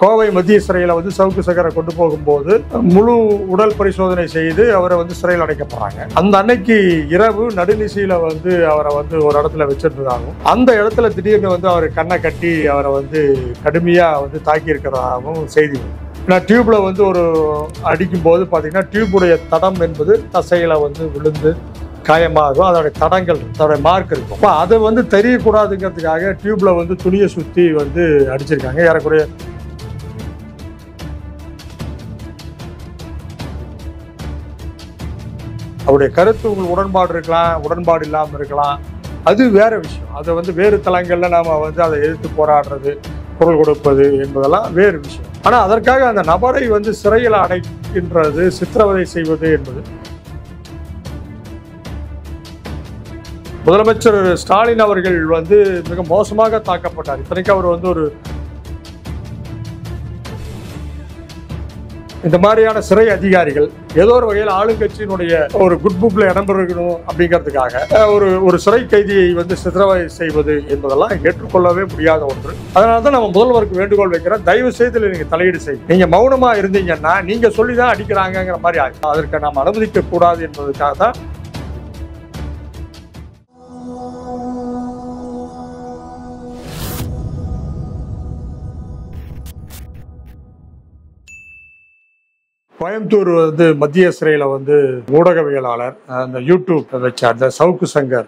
கோவை மத்திய சிறையில் வந்து சவுக்கு சங்கரை கொண்டு போகும்போது முழு உடல் பரிசோதனை செய்து அவரை வந்து சிறையில் அடைக்கப்படுறாங்க. அந்த அன்னைக்கு இரவு நடுநிசையில வந்து அவரை வந்து ஒரு இடத்துல வச்சிருந்ததாகவும், அந்த இடத்துல திடீர்னு வந்து அவர் கண்ணை கட்டி அவரை வந்து கடுமையா வந்து தாக்கி இருக்கிறதாகவும் செய்தி. நான் டியூப்ல வந்து ஒரு அடிக்கும் போது பார்த்தீங்கன்னா டியூபுடைய தடம் என்பது தசையில வந்து விழுந்து காயமாகும். அதோடைய தடங்கள், அதோடைய மார்க் இருக்கும். அப்போ அதை வந்து தெரியக்கூடாதுங்கிறதுக்காக டியூப்ல வந்து துணியை சுற்றி வந்து அடிச்சிருக்காங்க. ஏறக்குறைய அவருடைய கருத்து உங்களுக்கு உடன்பாடு இருக்கலாம், உடன்பாடு இல்லாமல் இருக்கலாம், அது வேற விஷயம். அதை வந்து வேறு தளங்களில் நாம் வந்து அதை எதிர்த்து போராடுறது, குரல் கொடுப்பது என்பதெல்லாம் வேறு விஷயம். ஆனால் அதற்காக அந்த நபரை வந்து சிறையில் அடைக்கின்றது, சித்திரவதை செய்வது என்பது முதலமைச்சர் ஸ்டாலின் அவர்கள் வந்து மிக மோசமாக தாக்கப்பட்டார். இத்தனைக்கு அவர் வந்து ஒரு இந்த மாதிரியான சிறை அதிகாரிகள் ஏதோ ஒரு வகையில் ஆளுங்கட்சியினுடைய ஒரு குட் புக்ல இடம்பெறணும் அப்படிங்கிறதுக்காக ஒரு சிறை கைதியை வந்து சித்திரவதை செய்வது என்பதெல்லாம் ஏற்றுக்கொள்ளவே முடியாத ஒன்று. அதனால தான் நம்ம முதல்வருக்கு வேண்டுகோள் வைக்கிறோம், தயவு செய்து நீங்க தலையீடு செய்யும். நீங்க மௌனமா இருந்தீங்கன்னா நீங்க சொல்லிதான் அடிக்கிறாங்கிற மாதிரி ஆகும். அதற்கு நாம் அனுமதிக்க கூடாது என்பதற்காக தான் கோயம்புத்தூர் வந்து மத்திய சிறையில் வந்து ஊடகவியலாளர் அந்த யூடியூப் வச்சார் சவுக்கு சங்கர்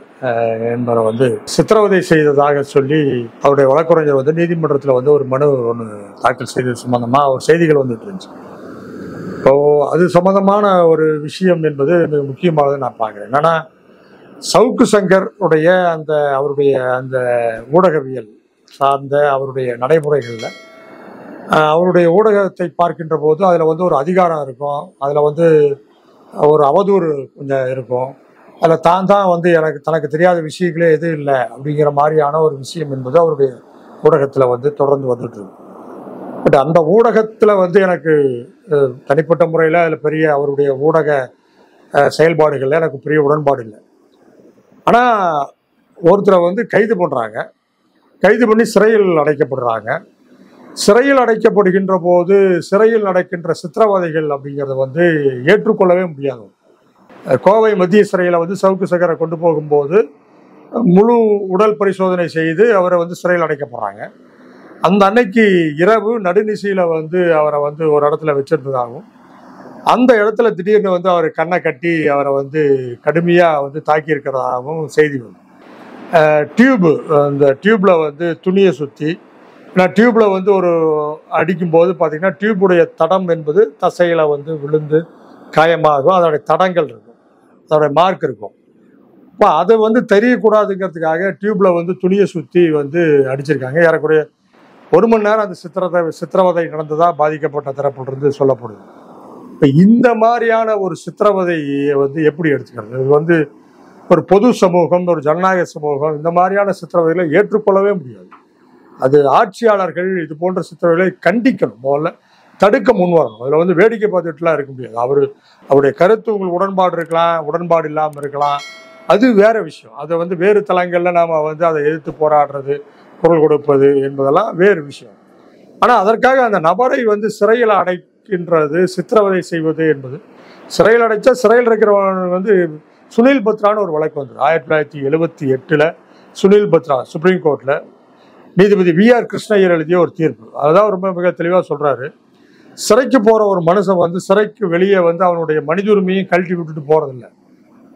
என்பவரை வந்து சித்திரவதை செய்ததாக சொல்லி அவருடைய வழக்கறிஞர் வந்து நீதிமன்றத்தில் வந்து ஒரு மனு ஒன்று தாக்கல் செய்தது சம்பந்தமாக ஒரு செய்திகள் வந்துட்டு இருந்துச்சு. இப்போ அது சம்பந்தமான ஒரு விஷயம் என்பது மிக முக்கியமானது நான் பார்க்குறேன். என்னன்னா சவுக்கு சங்கர் உடைய அவருடைய அந்த ஊடகவியல் சார்ந்த அவருடைய நடைமுறைகளில் அவருடைய ஊடகத்தை பார்க்கின்ற போது அதில் வந்து ஒரு அதிகாரம் இருக்கும், அதில் வந்து ஒரு அவதூறு கொஞ்சம் இருக்கும், அதில் தான் வந்து தனக்கு தெரியாத விஷயங்களே எதுவும் இல்லை அப்படிங்கிற மாதிரியான ஒரு விஷயம் என்பது அவருடைய ஊடகத்தில் வந்து தொடர்ந்து வந்துட்டு இருக்கு. பட் அந்த ஊடகத்தில் வந்து எனக்கு தனிப்பட்ட முறையில் அதில் பெரிய அவருடைய ஊடக செயல்பாடுகளில் எனக்கு பெரிய உடன்பாடு இல்லை. ஆனால் ஒருத்தரை வந்து கைது பண்ணுறாங்க, கைது பண்ணி சிறையில் அடைக்கப்படுறாங்க. சிறையில் அடைக்கப்படுகின்ற போது சிறையில் நடக்கின்ற சித்திரவதைகள் அப்படிங்கிறத வந்து ஏற்றுக்கொள்ளவே முடியாது. கோவை மத்திய சிறையில் வந்து சவுக்கு சங்கரை கொண்டு போகும்போது முழு உடல் பரிசோதனை செய்து அவரை வந்து சிறையில் அடைக்கப்படுறாங்க. அந்த அன்னைக்கு இரவு நடுநிசையில வந்து அவரை வந்து ஒரு இடத்துல வச்சிருந்ததாகவும், அந்த இடத்துல திடீர்னு வந்து அவர் கண்ணை கட்டி அவரை வந்து கடுமையாக வந்து தாக்கி இருக்கிறதாகவும் செய்தி வந்து அந்த டியூப்ல வந்து துணியை சுற்றி டியூப்ல வந்து ஒரு அடிக்கும் போது பார்த்தீங்கன்னா டியூபுடைய தடம் என்பது தசையில வந்து விழுந்து காயமாகும். அதோடைய தடங்கள் இருக்கும், அதோடைய மார்க் இருக்கும். இப்போ அதை வந்து தெரியக்கூடாதுங்கிறதுக்காக டியூப்ல வந்து துணியை சுற்றி வந்து அடிச்சிருக்காங்க. ஏறக்குறைய 1 மணி நேரம் அந்த சித்திரவதை நடந்ததா பாதிக்கப்பட்ட தரப்பிலிருந்து சொல்லப்படுது. இப்போ இந்த மாதிரியான ஒரு சித்திரவதையை வந்து எப்படி எடுத்துக்கிறது? இது வந்து ஒரு பொது சமூகம், ஒரு ஜனநாயக சமூகம் இந்த மாதிரியான சித்திரவதைகளை ஏற்றுக்கொள்ளவே முடியாது. அது ஆட்சியாளர்கள் இது போன்ற சித்திரவதைகளை கண்டிக்கணும், முதல்ல தடுக்க முன்வரணும். அதில் வந்து வேடிக்கை பார்த்துட்டுலாம் இருக்க முடியாது. அவருடைய கருத்து உங்களுக்கு உடன்பாடு இருக்கலாம், உடன்பாடு இல்லாமல் இருக்கலாம், அது வேற விஷயம். அதை வந்து வேறு தளங்களில் நாம் வந்து அதை எதிர்த்து போராடுறது, குரல் கொடுப்பது என்பதெல்லாம் வேறு விஷயம். ஆனால் அதற்காக அந்த நபரை வந்து சிறையில் அடைக்கின்றது, சித்திரவதை செய்வது என்பது, சிறையில் அடைச்சா சிறையில் இருக்கிறவங்க வந்து சுனில் பத்ரான்னு ஒரு வழக்கு வந்துடும். 1978 சுனில் பத்ரா சுப்ரீம் கோர்ட்டில் நீதிபதி VR கிருஷ்ணய்யர் எழுதிய ஒரு தீர்ப்பு. அதுதான் ரொம்ப மிக தெளிவாக சொல்றாரு. சிறைக்கு போற ஒரு மனுஷன் வந்து சிறைக்கு வெளியே வந்து அவனுடைய மனித உரிமையும் கழட்டி விட்டுட்டு போறதில்லை.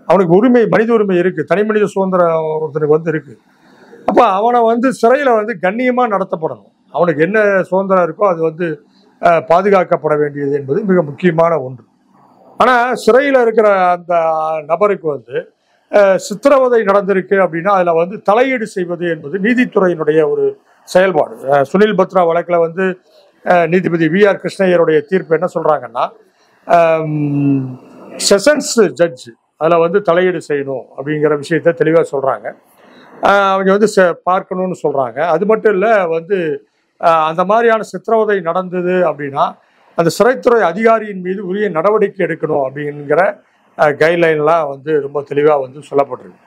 அவனுக்கு உரிமை, மனித உரிமை இருக்கு, தனி மனித சுதந்திரம் ஒருத்தனுக்கு வந்து இருக்கு. அப்ப அவனை வந்து சிறையில வந்து கண்ணியமா நடத்தப்படணும். அவனுக்கு என்ன சுதந்திரம் இருக்கோ அது வந்து பாதுகாக்கப்பட வேண்டியது என்பது மிக முக்கியமான ஒன்று. ஆனா சிறையில இருக்கிற அந்த நபருக்கு வந்து சித்திரவதை நடந்திருக்கு அப்படின்னா அதில் வந்து தலையீடு செய்வது என்பது நீதித்துறையினுடைய ஒரு செயல்பாடு. சுனில் பத்ரா வழக்கில் வந்து நீதிபதி VR கிருஷ்ணய்யருடைய தீர்ப்பு என்ன சொல்றாங்கன்னா, செஷன்ஸ் ஜட்ஜ் அதில் வந்து தலையீடு செய்யணும் அப்படிங்கிற விஷயத்த தெளிவாக சொல்றாங்க. அவங்க வந்து பார்க்கணும்னு சொல்றாங்க. அது மட்டும் இல்லை, வந்து அந்த மாதிரியான சித்திரவதை நடந்தது அப்படின்னா அந்த சிறைத்துறை அதிகாரியின் மீது உரிய நடவடிக்கை எடுக்கணும் அப்படிங்கிற கைட்லைன்லாம் வந்து ரொம்ப தெளிவாக வந்து சொல்லப்பட்டிருக்கு.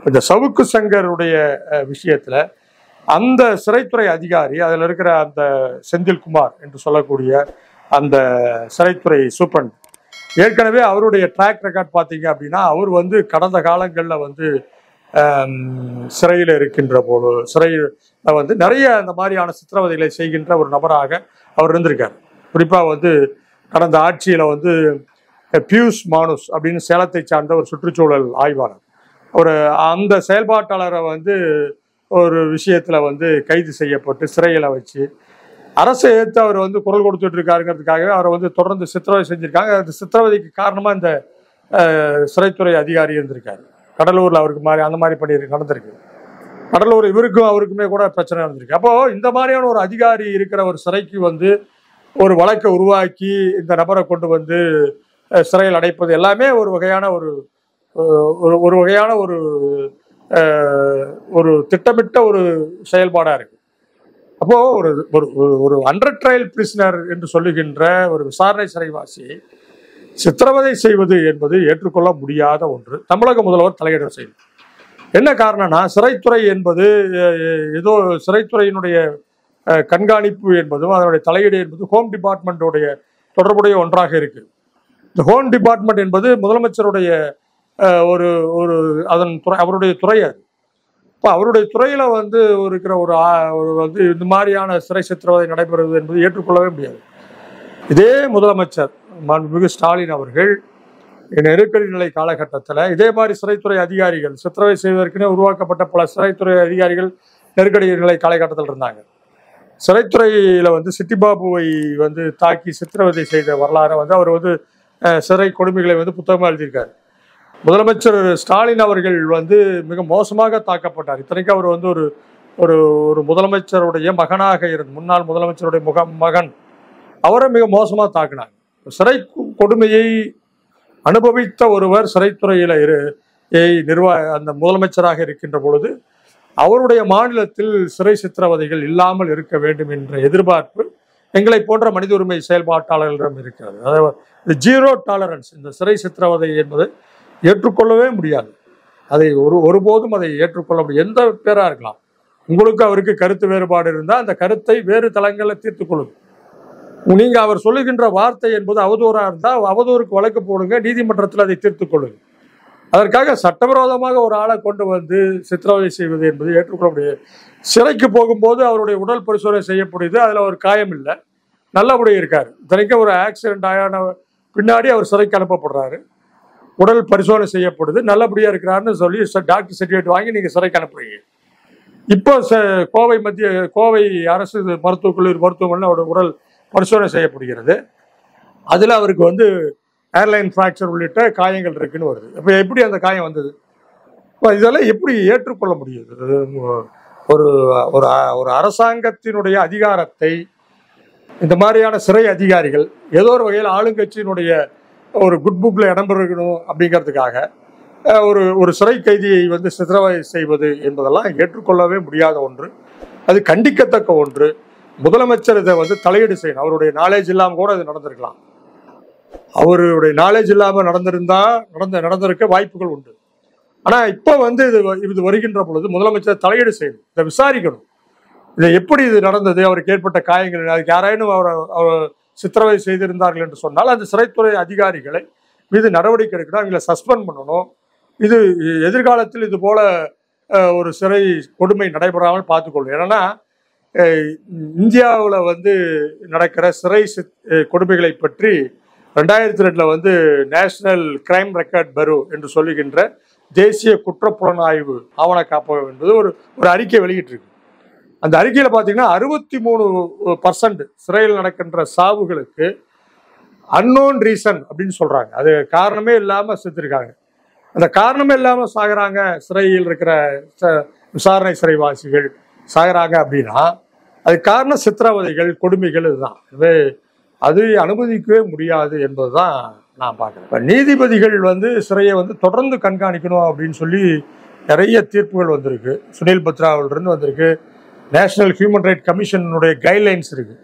இந்த சவுக்கு சங்கருடைய விஷயத்தில் அந்த சிறைத்துறை அதிகாரி, அதில் இருக்கிற அந்த செந்தில்குமார் என்று சொல்லக்கூடிய அந்த சிறைத்துறை சூப்பரண்ட், ஏற்கனவே அவருடைய ட்ராக் ரெக்கார்ட் பார்த்தீங்க அப்படின்னா, அவர் வந்து கடந்த காலங்களில் வந்து சிறையில் இருக்கின்ற போது சிறையில் வந்து நிறைய அந்த மாதிரியான சித்திரவதைகளை செய்கின்ற ஒரு நபராக அவர் இருந்திருக்கார். குறிப்பாக வந்து கடந்த ஆட்சியில் வந்து பியூஷ் மானுஸ் அப்படின்னு சேலத்தை சார்ந்த ஒரு சுற்றுச்சூழல் ஆய்வாளர், ஒரு அந்த செயல்பாட்டாளரை வந்து ஒரு விஷயத்தில் வந்து கைது செய்யப்பட்டு சிறையில் வச்சு அரசை ஏற்று அவர் வந்து குரல் கொடுத்துட்டு இருக்காருங்கிறதுக்காகவே அவரை வந்து தொடர்ந்து சித்திரவதை செஞ்சுருக்காங்க. அந்த சித்திரவதைக்கு காரணமாக இந்த சிறைத்துறை அதிகாரி இருந்திருக்காரு. கடலூரில் அவருக்கு மாதிரி அந்த மாதிரி பண்ணி நடந்திருக்கு. கடலூர் இவருக்கும் அவருக்குமே கூட பிரச்சனை நடந்திருக்கு. அப்போது இந்த மாதிரியான ஒரு அதிகாரி இருக்கிற ஒரு சிறைக்கு வந்து ஒரு வழக்கை உருவாக்கி இந்த நபரை கொண்டு வந்து சிறையில் அடைப்பது எல்லாமே ஒரு வகையான ஒரு வகையான ஒரு திட்டமிட்ட ஒரு செயல்பாடாக இருக்கு. அப்போ ஒரு அண்டர் ட்ரையல் பிரிசனர் என்று சொல்லுகின்ற ஒரு விசாரணை சிறைவாசியை சித்திரவதை செய்வது என்பது ஏற்றுக்கொள்ள முடியாத ஒன்று. தமிழக முதல்வர் தலையிட செய்யும். என்ன காரணம்னா, சிறைத்துறை என்பது ஏதோ சிறைத்துறையினுடைய கண்காணிப்பு என்பதும் அதனுடைய தலையீடு என்பது ஹோம் டிபார்ட்மெண்ட்டுடைய தொடர்புடைய ஒன்றாக இருக்கு. இந்த ஹோம் டிபார்ட்மெண்ட் என்பது முதலமைச்சருடைய ஒரு அதன் துறை, அவருடைய துறை அது. இப்போ அவருடைய துறையில வந்து இருக்கிற ஒரு வந்து இந்த மாதிரியான சிறை சித்திரவதை நடைபெறுவது என்பது ஏற்றுக்கொள்ளவே முடியாது. இதே முதலமைச்சர் மாண்புமிகு ஸ்டாலின் அவர்கள் நெருக்கடி நிலை காலகட்டத்தில் இதே மாதிரி சிறைத்துறை அதிகாரிகள் சித்திரவதை செய்வதற்குனே உருவாக்கப்பட்ட பல சிறைத்துறை அதிகாரிகள் நெருக்கடி நிலை காலகட்டத்தில் இருந்தாங்க. சிறைத்துறையில் வந்து சிட்டிபாபுவை வந்து தாக்கி சித்திரவதை செய்த வரலாறை வந்து அவர் வந்து சிறை கொடுமைகளை வந்து புத்தகமாக எழுதியிருக்காரு. முதலமைச்சர் ஸ்டாலின் அவர்கள் வந்து மிக மோசமாக தாக்கப்பட்டார். இத்தனைக்கு அவர் வந்து ஒரு முதலமைச்சருடைய மகனாக இருந்த முன்னாள் முதலமைச்சருடைய மகன், அவரை மிக மோசமாக தாக்கினாங்க. சிறை கொடுமையை அனுபவித்த ஒருவர் சிறைத்துறையில் அந்த முதலமைச்சராக இருக்கின்ற பொழுது அவருடைய மாநிலத்தில் சிறை சித்திரவதைகள் இல்லாமல் இருக்க வேண்டும் என்ற எதிர்பார்ப்பு எங்களை போன்ற மனித உரிமை செயல்பாட்டாளர்களிடம் இருக்கிறது. அதாவது ஜீரோ டாலரன்ஸ், இந்த சிறை சித்திரவதை என்பது ஏற்றுக்கொள்ளவே முடியாது. அதை ஒருபோதும் அதை ஏற்றுக்கொள்ள முடியும். எந்த பேராக இருக்கலாம், உங்களுக்கு அவருக்கு கருத்து வேறுபாடு இருந்தால் அந்த கருத்தை வேறு தளங்களில் தீர்த்து கொள்ளுங்க. நீங்கள் அவர் சொல்லுகின்ற வார்த்தை என்பது அவதூறாக இருந்தால் அவதூறுக்கு வழக்கு போடுங்க, நீதிமன்றத்தில் அதை தீர்த்து கொள்ளுங்க. அதற்காக சட்டவிரோதமாக ஒரு ஆளை கொண்டு வந்து சித்திரவதை செய்வது என்பது ஏற்றுக்கொள்ள முடியாது. சிறைக்கு போகும்போது அவருடைய உடல் பரிசோதனை செய்யப்படுது, அதில் ஒரு காயம் இல்லை, நல்லபடியாக இருக்கார். இத்தனைக்கும் ஒரு ஆக்சிடென்ட் ஆன பின்னாடி அவர் சிறைக்கு அனுப்பப்படுறாரு, உடல் பரிசோதனை செய்யப்படுது, நல்லபடியாக இருக்கிறாருன்னு சொல்லி டாக்டர் சர்டிஃபிகேட் வாங்கி நீங்கள் சிறைக்கு அனுப்புறீங்க. இப்போ கோவை அரசு மருத்துவக் கல்லூரி மருத்துவமனையில் அவருடைய உடல் பரிசோதனை செய்யப்படுகிறது. அதில் அவருக்கு வந்து ஏர்லைன் ஃப்ராக்சர் உள்ளிட்ட காயங்கள் இருக்குன்னு வருது. இப்போ எப்படி அந்த காயம் வந்தது? இப்போ இதெல்லாம் எப்படி ஏற்றுக்கொள்ள முடியுது? ஒரு அரசாங்கத்தினுடைய அதிகாரத்தை இந்த மாதிரியான சிறை அதிகாரிகள் ஏதோ ஒரு வகையில் ஆளுங்கட்சியினுடைய ஒரு குட் புக்கில் இடம்பெறணும் அப்படிங்கிறதுக்காக ஒரு சிறை கைதியை வந்து சித்திரவதை செய்வது என்பதெல்லாம் ஏற்றுக்கொள்ளவே முடியாத ஒன்று. அது கண்டிக்கத்தக்க ஒன்று. முதலமைச்சர் இதை வந்து தலையீடு செய்யணும். அவருடைய நாலேஜ் இல்லாமல் கூட இது நடந்திருக்கலாம். அவருடைய நாலேஜ் இல்லாமல் நடந்திருக்க வாய்ப்புகள் உண்டு. ஆனால் இப்போ வந்து இது வருகின்ற பொழுது முதலமைச்சர் தலையீடு செய்யணும், இதை விசாரிக்கணும். இதை எப்படி இது நடந்தது, அவருக்கு ஏற்பட்ட காயங்கள், அதுக்கு யாராயினும் அவர் சித்திரவதை செய்திருந்தார்கள் என்று சொன்னால் அந்த சிறைத்துறை அதிகாரிகளை மீது நடவடிக்கை எடுக்கணும், அவங்களை சஸ்பெண்ட் பண்ணணும். இது எதிர்காலத்தில் இது போல ஒரு சிறை கொடுமை நடைபெறாமல் பார்த்துக்கொள்ளும். ஏன்னா இந்தியாவில் வந்து நடக்கிற சிறை கொடுமைகளை பற்றி 2002 வந்து நேஷனல் கிரைம் ரெக்கார்ட் பரோ என்று சொல்லுகின்ற தேசிய குற்றப்புலனாய்வு ஆவண காப்பகம் என்பது ஒரு அறிக்கை வெளியிட்டிருக்கு. அந்த அறிக்கையில் பார்த்தீங்கன்னா 63% சிறையில் நடக்கின்ற சாவுகளுக்கு அன்னோன் ரீசன் அப்படின்னு சொல்றாங்க. அது காரணமே இல்லாமல் செத்துருக்காங்க. அந்த காரணமே இல்லாமல் சாகுறாங்க சிறையில் இருக்கிற விசாரணை சிறைவாசிகள் சாகுறாங்க அப்படின்னா அது காரணம் சித்திரவதைகள், கொடுமைகள். இதுதான். அது அனுமதிக்கவே முடியாது என்பதுதான் நான் பார்க்குறேன். நீதிபதிகள் வந்து சிறையை வந்து தொடர்ந்து கண்காணிக்கணும் அப்படின்னு சொல்லி நிறைய தீர்ப்புகள் வந்திருக்கு. சுனில் பத்ராவிலிருந்து வந்திருக்கு. நேஷனல் ஹியூமன் ரைட் கமிஷனுடைய கைட்லைன்ஸ் இருக்குது.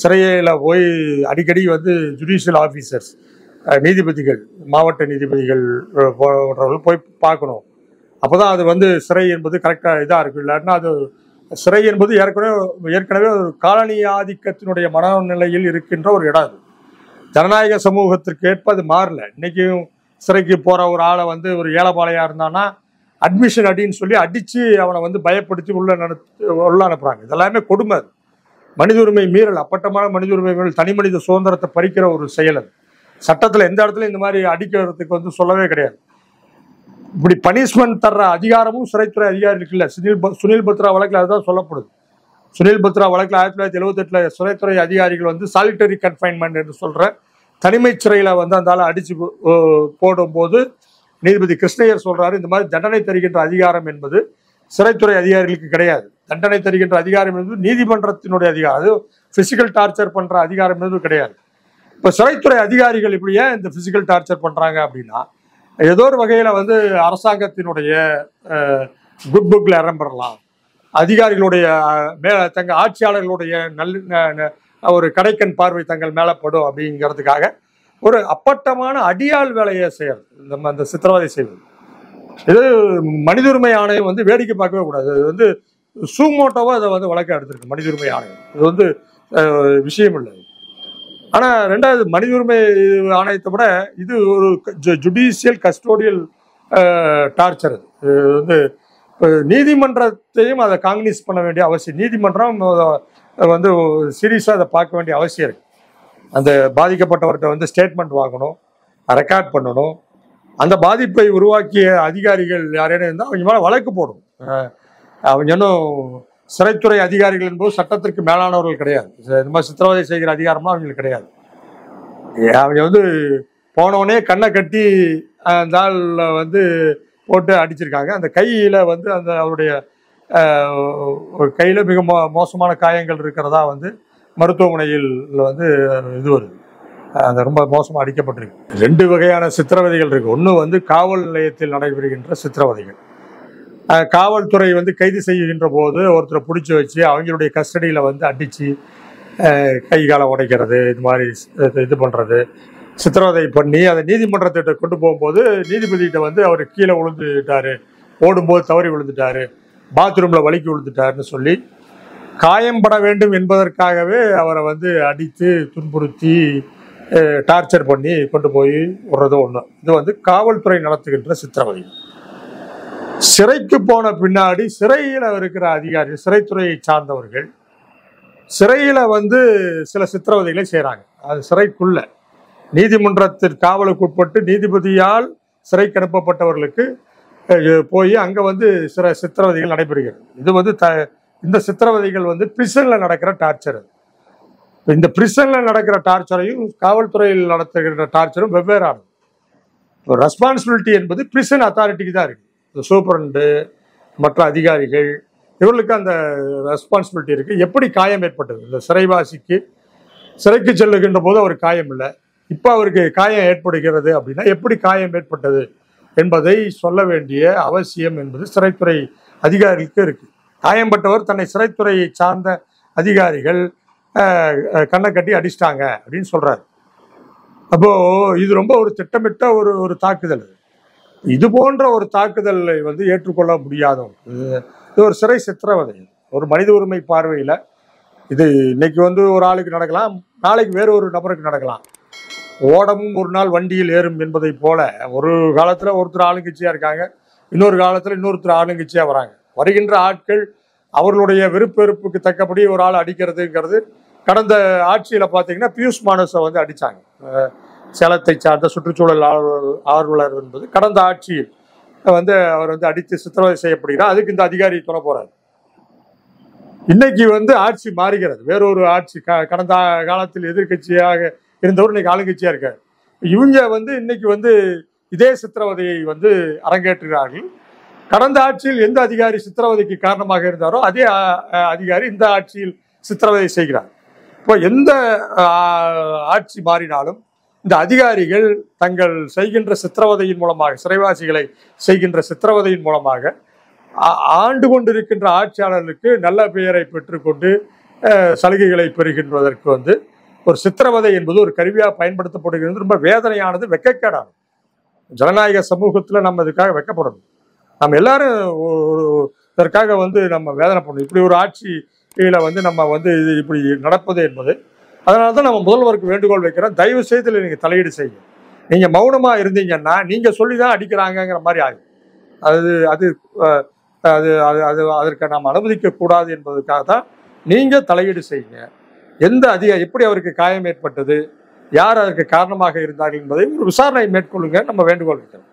சிறையில் போய் அடிக்கடி வந்து ஜுடிஷியல் ஆஃபீஸர்ஸ், நீதிபதிகள், மாவட்ட நீதிபதிகள் போன்றவர்கள் போய் பார்க்கணும். அப்போ தான் அது வந்து சிறை என்பது கரெக்டாக இதாக இருக்கும். இல்லாட்டினா அது சிறை என்பது ஏற்கனவே ஒரு காலனி ஆதிக்கத்தினுடைய மனநிலையில் இருக்கின்ற ஒரு இடம். அது ஜனநாயக சமூகத்திற்கு ஏற்ப அது மாறல. இன்னைக்கும் சிறைக்கு போற ஒரு ஆளை வந்து ஒரு ஏழைபாளையா இருந்தானா அட்மிஷன் அடின்னு சொல்லி அடிச்சு அவனை வந்து பயப்படுத்தி உள்ள அனுப்புறாங்க. இதெல்லாமே கொடுமை. அது மனித உரிமை மீறல், அப்பட்டமான மனித உரிமை மீறல், தனி மனித சுதந்திரத்தை பறிக்கிற ஒரு செயல். அது சட்டத்தில் எந்த இடத்துல இந்த மாதிரி அடிக்கிறதுக்கு வந்து சொல்லவே கிடையாது. இப்படி பனிஷ்மெண்ட் தர்ற அதிகாரமும் சிறைத்துறை அதிகாரிகளுக்கு இல்லை. சுனில் பத்ரா வழக்கில் அதுதான் சொல்லப்படுது. சுனில் பத்ரா வழக்கில் 1978 சிறைத்துறை அதிகாரிகள் வந்து சாலிட்டரி கன்ஃபைன்மெண்ட் என்று சொல்ற தனிமை சிறையில வந்து அந்த ஆளை அடிச்சு போடும்போது நீதிபதி கிருஷ்ணய்யர் சொல்றாரு, இந்த மாதிரி தண்டனை தருகின்ற அதிகாரம் என்பது சிறைத்துறை அதிகாரிகளுக்கு கிடையாது. தண்டனை தருகின்ற அதிகாரம் என்பது நீதிமன்றத்தினுடைய அதிகாரம். அது பிசிக்கல் டார்ச்சர் பண்ற அதிகாரம் என்பது கிடையாது. இப்ப சிறைத்துறை அதிகாரிகள் இப்படி ஏன் இந்த பிசிக்கல் டார்ச்சர் பண்றாங்க அப்படின்னா, ஏதோ ஒரு வகையில வந்து அரசாங்கத்தினுடைய குட் புக்ல இடம்பெறலாம், அதிகாரிகளுடைய தங்க ஆட்சியாளர்களுடைய ஒரு கடைக்கண் பார்வை தங்கள் மேலப்படும் அப்படிங்கிறதுக்காக ஒரு அப்பட்டமான அடியாள் வேலையை செய்யறது, அந்த சித்திரவதை செய்வது. இது மனித உரிமை ஆணையம் வந்து வேடிக்கை பார்க்கவே கூடாது. அது வந்து சூமோட்டோவா அதை வந்து வழக்க எடுத்திருக்கு மனித உரிமை ஆணையம். இது வந்து விஷயம் இல்லை. ஆனா ரெண்டாவது, மனித உரிமை ஆணையத்தை விட இது ஒரு ஜுடிஷியல் கஸ்டோடியல் டார்ச்சர். அது வந்து நீதிமன்றத்தையும் அதை காங்கினிஸ் பண்ண வேண்டிய அவசியம், நீதிமன்றம் வந்து சீரியஸாக அதை பார்க்க வேண்டிய அவசியம் இருக்கு. அந்த பாதிக்கப்பட்டவர்கிட்ட வந்து ஸ்டேட்மெண்ட் வாங்கணும், ரெக்கார்ட் பண்ணணும். அந்த பாதிப்பை உருவாக்கிய அதிகாரிகள் யாரேனும் இருந்தால் அவங்க மேலே வழக்கு போடும். அவங்க இன்னும் சிறைத்துறை அதிகாரிகள் என்பது சட்டத்திற்கு மேலானவர்கள் கிடையாது. இந்த மாதிரி சித்திரவதை செய்கிற அதிகாரம்லாம் அவங்களுக்கு கிடையாது. அவங்க வந்து போனவனே கண்ணை கட்டி அந்த ஆள் வந்து போட்டு அடிச்சிருக்காங்க. அந்த கையில் வந்து அந்த அவருடைய கையில் மிக மோசமான காயங்கள் இருக்கிறதா வந்து மருத்துவமனையில் வந்து இது வருது. அந்த ரொம்ப மோசமாக அடிக்கப்பட்டிருக்கு. 2 வகையான சித்திரவதைகள் இருக்கு. ஒன்று வந்து காவல் நிலையத்தில் நடைபெறுகின்ற சித்திரவதைகள். காவல்துறை வந்து கைது செய்கின்ற போது ஒருத்தரை பிடிச்சி வச்சு அவங்களுடைய கஸ்டடியில் வந்து அடித்து கை காலை உடைக்கிறது, இது மாதிரி இது பண்ணுறது, சித்திரவதை பண்ணி அதை நீதிமன்றத்திட்ட கொண்டு போகும்போது நீதிபதிகிட்ட வந்து அவர் கீழே விழுந்துட்டாரு, ஓடும்போது தவறி விழுந்துட்டாரு, பாத்ரூமில் வலிக்கு விழுந்துட்டாருன்னு சொல்லி காயம்பட வேண்டும் என்பதற்காகவே அவரை வந்து அடித்து துன்புறுத்தி டார்ச்சர் பண்ணி கொண்டு போய் விடுறது ஒன்று. இது வந்து காவல்துறை நடத்துகின்ற சித்திரவதை. சிறைக்கு போன பின்னாடி சிறையில் இருக்கிற அதிகாரிகள், சிறைத்துறையை சார்ந்தவர்கள் சிறையில் வந்து சில சித்திரவதைகளை செய்கிறாங்க. அது சிறைக்குள்ள நீதிமன்றத்திற்கு காவலுக்கு உட்பட்டு நீதிபதியால் சிறைக்கு அனுப்பப்பட்டவர்களுக்கு போய் அங்கே வந்து சில சித்திரவதைகள் நடைபெறுகிறது. இது வந்து இந்த சித்திரவதைகள் வந்து பிரிசனில் நடக்கிற டார்ச்சர். இந்த பிரிசனில் நடக்கிற டார்ச்சரையும் காவல்துறையில் நடத்துகிற டார்ச்சரும் வெவ்வேறானது. ரெஸ்பான்சிபிலிட்டி என்பது பிரிசன் அத்தாரிட்டிக்கு தான் இருக்குது. சூப்பரண்டு மற்ற அதிகாரிகள் இவர்களுக்கு அந்த ரெஸ்பான்சிபிலிட்டி இருக்குது. எப்படி காயம் ஏற்பட்டது, இந்த சிறைவாசிக்கு சிறைக்கு செல்லுகின்ற போது அவர் காயம் இல்லை, இப்போ அவருக்கு காயம் ஏற்படுகிறது அப்படின்னா எப்படி காயம் ஏற்பட்டது என்பதை சொல்ல வேண்டிய அவசியம் என்பது சிறைத்துறை அதிகாரிகளுக்கு இருக்குது. காயம்பட்டவர் தன்னை சிறைத்துறையை சார்ந்த அதிகாரிகள் கண்ணை கட்டி அடிச்சிட்டாங்க அப்படின்னு சொல்றாரு. அப்போ இது ரொம்ப ஒரு திட்டமிட்ட ஒரு தாக்குதல். இது போன்ற ஒரு தாக்குதலை வந்து ஏற்றுக்கொள்ள முடியாதவங்க. இது ஒரு சிறை சித்திரவதை. ஒரு மனித உரிமை பார்வையில் இது இன்னைக்கு வந்து ஒரு ஆளுக்கு நடக்கலாம், நாளைக்கு வேறு ஒரு நபருக்கு நடக்கலாம். ஓடமும் ஒரு நாள் வண்டியில் ஏறும் என்பதை போல ஒரு காலத்தில் ஒருத்தர் ஆளுங்கட்சியாக இருக்காங்க, இன்னொரு காலத்தில் இன்னொருத்தர் ஆளுங்கட்சியாக வராங்க. வருகின்ற ஆட்கள் அவர்களுடைய விருப்ப வெறுப்புக்கு தக்கபடி ஒரு ஆள் அடிக்கிறதுங்கிறது கடந்த ஆட்சியில் பார்த்தீங்கன்னா பியூஷ் மானஸை வந்து அடித்தாங்க. சேலத்தை சார்ந்த சுற்றுச்சூழல் ஆர்வலர் என்பது கடந்த ஆட்சியில் வந்து அவர் வந்து அடித்து சித்திரவதை செய்யப்படுகிறார். அதுக்கு இந்த அதிகாரி துணை போறாரு. இன்னைக்கு வந்து ஆட்சி மாறுகிறது, வேறொரு ஆட்சி. கடந்த காலத்தில் எதிர்கட்சியாக இருந்தவர் இன்னைக்கு ஆளுங்கட்சியா இருக்காரு. இவங்க வந்து இன்னைக்கு வந்து இதே சித்திரவதையை வந்து அரங்கேற்றுகிறார்கள். கடந்த ஆட்சியில் எந்த அதிகாரி சித்திரவதைக்கு காரணமாக இருந்தாரோ அதே அதிகாரி இந்த ஆட்சியில் சித்திரவதை செய்கிறார். இப்போ எந்த ஆட்சி மாறினாலும் இந்த அதிகாரிகள் தங்கள் செய்கின்ற சித்திரவதையின் மூலமாக, சிறைவாசிகளை செய்கின்ற சித்திரவதையின் மூலமாக ஆண்டு கொண்டிருக்கின்ற ஆட்சியாளர்களுக்கு நல்ல பெயரை பெற்றுக்கொண்டு சலுகைகளை பெறுகின்றதற்கு வந்து ஒரு சித்திரவதை என்பது ஒரு கருவியாக பயன்படுத்தப்படுகிறது. ரொம்ப வேதனையானது, வெட்கக்கேடானது. ஜனநாயக சமூகத்தில் நம்ம இதுக்காக வெட்கப்படணும். நம்ம எல்லாரும் இதற்காக வந்து நம்ம வேதனை பண்ணணும். இப்படி ஒரு ஆட்சியில வந்து நம்ம வந்து இது இப்படி நடப்பது என்பது. அதனால தான் நம்ம முதல்வருக்கு வேண்டுகோள் வைக்கிறோம், தயவு செய்து இதில் நீங்கள் தலையீடு செய்யுங்க. நீங்கள் மௌனமாக இருந்தீங்கன்னா நீங்கள் சொல்லி தான் அடிக்கிறாங்கங்கிற மாதிரி ஆகும். அது அது அது அது அது அதற்கு நாம் அனுமதிக்க கூடாது என்பதற்காக தான் நீங்கள் தலையீடு செய்யுங்க. எப்படி அவருக்கு காயம் ஏற்பட்டது, யார் அதற்கு காரணமாக இருந்தார்கள் என்பதை ஒரு விசாரணை மேற்கொள்ளுங்க, நம்ம வேண்டுகோள் வைக்கிறோம்.